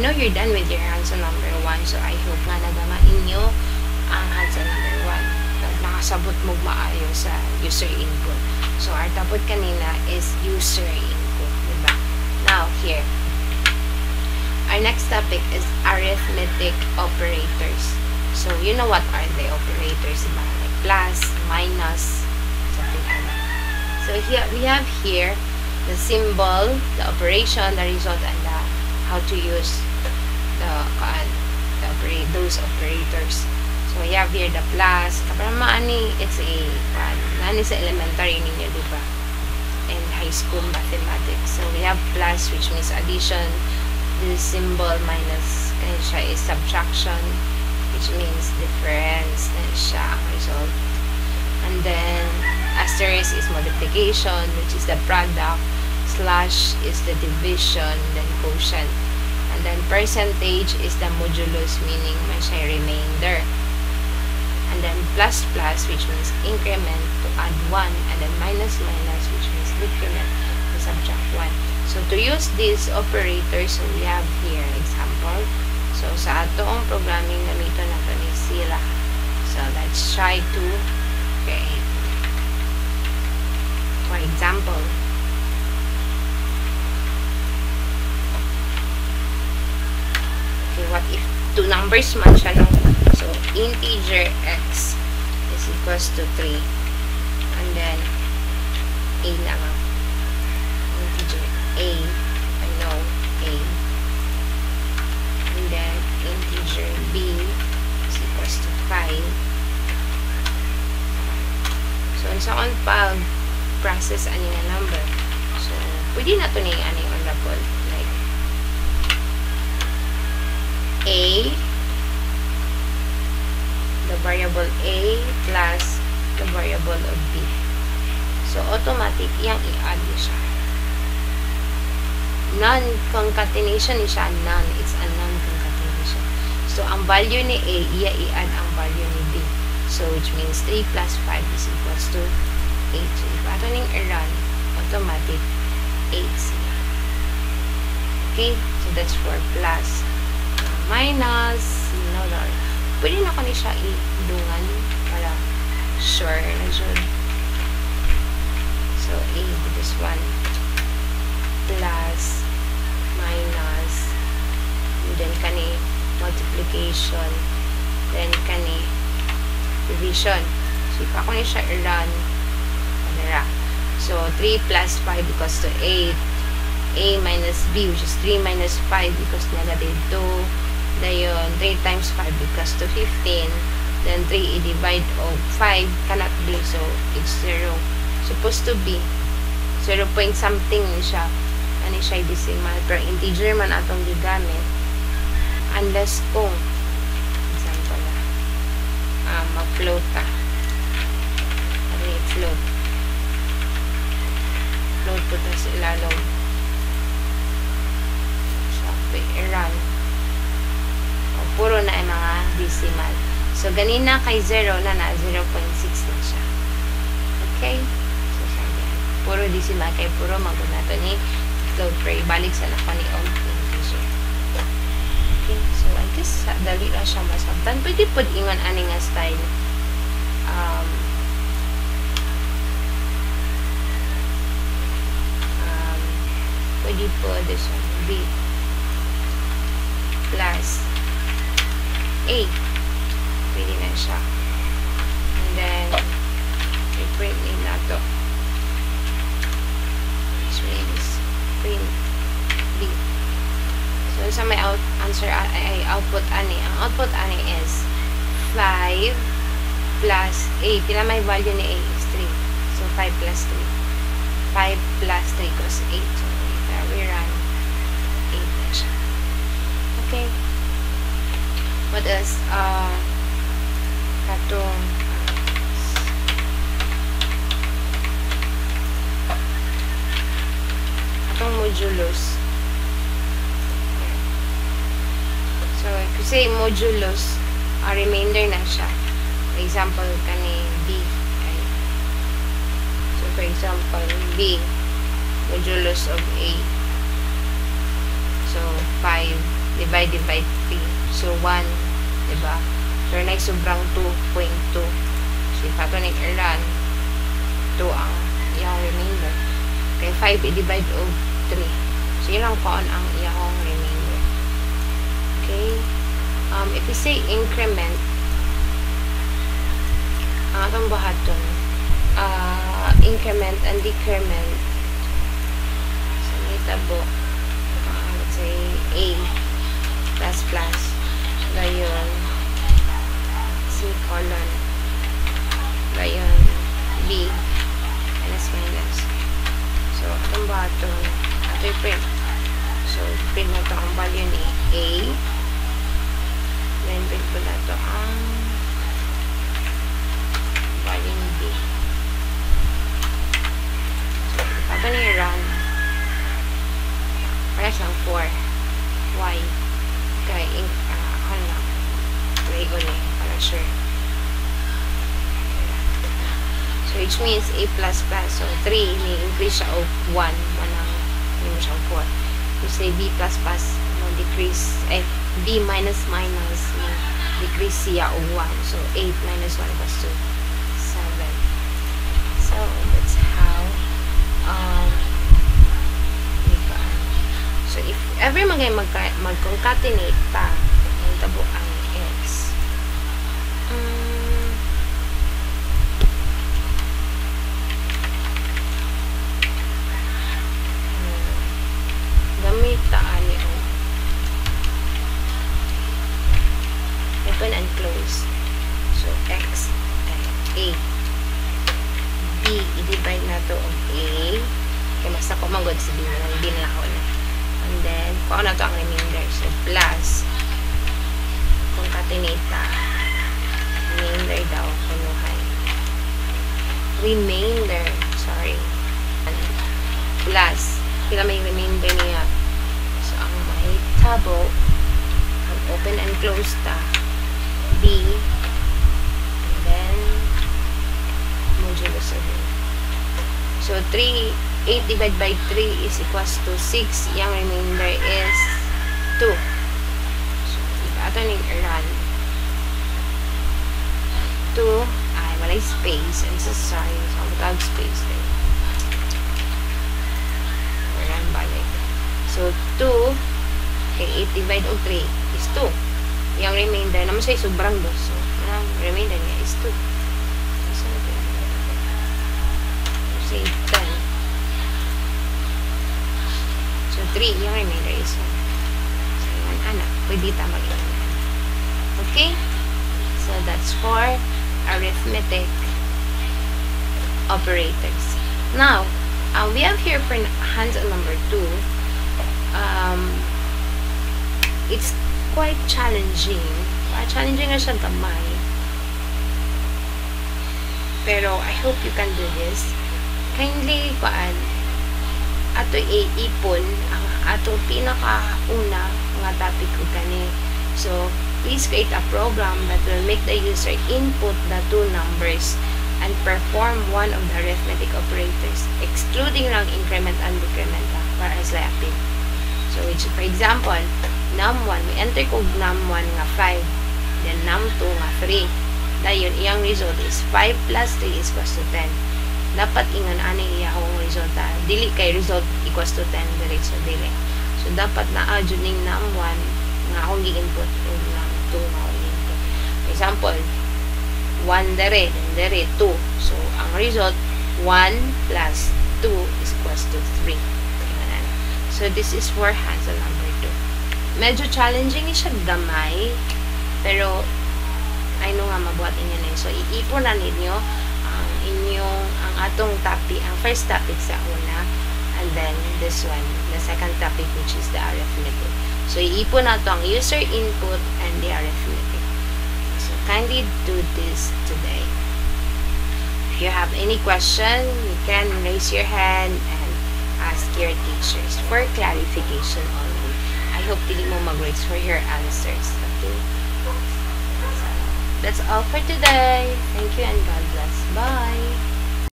know you're done with your hands-on number 1. So, I hope nga nagama inyo ang hands-on number 1. Nakasabot mo maayo sa user input. So, our topic kanina is user input. Diba? Now, here. Our next topic is arithmetic operators. So, you know what are the operators? Diba? Like plus, minus, something like that. So, here we have here the symbol, the operation, the result, and the how to use those operators. So, we have here the plus. Kapag maani, it's a nani sa elementary ninyo, diba? And high school mathematics. So, we have plus, which means addition. This symbol minus, kaya siya is subtraction, which means difference. Then siya ang result. And then, asterisk is multiplication, which is the product. Slash is the division, then quotient. And then percentage is the modulus, meaning may siya remainder. And then plus plus, which means increment to add 1. And then minus minus, which means decrement to subtract 1. So to use these operators, so we have here example. So sa atong programming namito na ito ni sila. So let's try to create. For example, okay, what if two numbers man siya, no? So, integer x is equals to 3. And then, a na nga. Integer a, I know, a. And then, integer b is equals to 5. So, saan pag process ani nga number? So, pwede na ito ni ani on the board. Like, a, the variable a plus the variable of b. So, automatic, iyang i-add siya. Non-concatenation siya, none. It's a non-concatenation. So, ang value ni a, iya i-add ang value ni b. So, which means 3 plus 5 is equals to 8. So, if ato ning i-run, automatic 8 siya. Okay? So, that's for plus. Minus, pwede na ko ni siya i-dungan para sure na dyan. So, a, this one, plus, minus, and then kani multiplication, then kani division. So, if ako ni siya i-run, so, 3 plus 5 equals to 8, a minus b, which is 3 minus 5 equals negative 2, dayon 3 times 5 equals to 15, then 3 i-divide of 5 cannot be, so it's 0. Supposed to be 0 point something siya, ano siya decimal, pero integer man atong gigamit unless kung example mag-float ta, ano float po ta sa ilalong siya i-run puro na ay mga decimal. So, ganina kay 0 na 0.6 na siya. Okay? So, sabi yan. Puro decimal kay puro maguna ito ni float rate. Balik sa nako ni on integer. Okay? So, I guess dali lang siya masabtan. Pwede po ingon ani nga style. Pwede po this one. B plus a. Pwede na siya. And then, i-print name na to. Which means, print b. So, sa may answer ay output ani. Ang output ani is 5 plus a. Pila may value ni a is 3. So, 5 plus 3. 5 plus 3 equals 8. So, if we run, 8 na siya. Okay. What else? Katong modulus. So, kasi modulus, remainder na siya. For example, kani B. So, for example, B, modulus of A. So, 5 divided divide 3. So, 1, diba? So, sobrang 2.2. So, ito na i-run. 2 ang iyang remainder. Okay, 5 i-divide of 3. So, yun lang koon ang iyang remainder. Okay? If we say increment, ang atong buhaton, increment and decrement. So, may tabo. Let's say, A plus plus. Gayon, C colon. Gayon, B minus minus. So, atong buhaton, ato i-print. So, print na ito ang value ni A. Then, print ko na ito ang value ni B. So, ito ni run. Para siyang 4. Y. Kaya, ano lang. Play ko ni. Para sure. So, which means A plus plus. So, 3, ni-increase siya of 1. 1 ang, hindi mo siya 4. You say B plus plus, decrease, B minus minus, decrease siya of 1. So, 8 minus 1 equals to 7. So, that's how, so, if ever mag-concatenate pa, ang tabuan is, gamitaan niyo open and close. So, X, A, B, i-divide na to of A. Kaya mas ako mag-god sa B na, hindi na ako na. And then, kung na to ang remainder. So, plus, concatenate ta. Remainder daw, kunuhan. Remainder, sorry. And plus, kila may remainder niya. So, ang may tabo, ang open and close ta, B, and then, modulo 7. So, 8 divided by 3 is equals to 6. Yung remainder is 2. So, ito yung run. 2, ay, walay space. I'm so sorry. So, without space there. Run balik. So, 2, okay, 8 divided of 3 is 2. Yung remainder, naman siya sobrang 2. So, ang remainder niya is 2. So, say 10. So, 3, yung remainder is 1. So, yung anak, pwede tama ito. Okay? So, that's for arithmetic operators. Now, we have here for hands-on number 2. It's quite challenging. Challenging na siya gamay. Pero, I hope you can do this. Kindly, ato i-ipon ang ato pinakauna nga topic o gani. So, please create a program that will make the user input the two numbers and perform one of the arithmetic operators, excluding lang increment and decrement para sa lapin. So, which, for example, num1, we enter ko num1 nga 5, then num2 nga 3. Dayon, iyang result is 5 plus 3 is equals to 10. Dapat ingan ani iyahong resulta. Dili kay result equals to 10 diretso dili. So dapat naa jud ning num1 nga akong gi-input o num2 nga akong gi-input. For example, 1 dere 2. So ang result 1 plus 2 is equals to 3. So this is for hands-on number 2. Medyo challenging siya gamay, pero I know nga mabuhat inyo na. So iipon na ninyo ang atong topic, ang first topic sa una, and then this one, the second topic, which is the arithmetic. So, iipon na ito ang user input and the arithmetic. So, kindly do this today. If you have any question, you can raise your hand and ask your teachers for clarification only. I hope dili mo mag-raise for your answers. Okay? So, that's all for today. Thank you and God bless. Bye!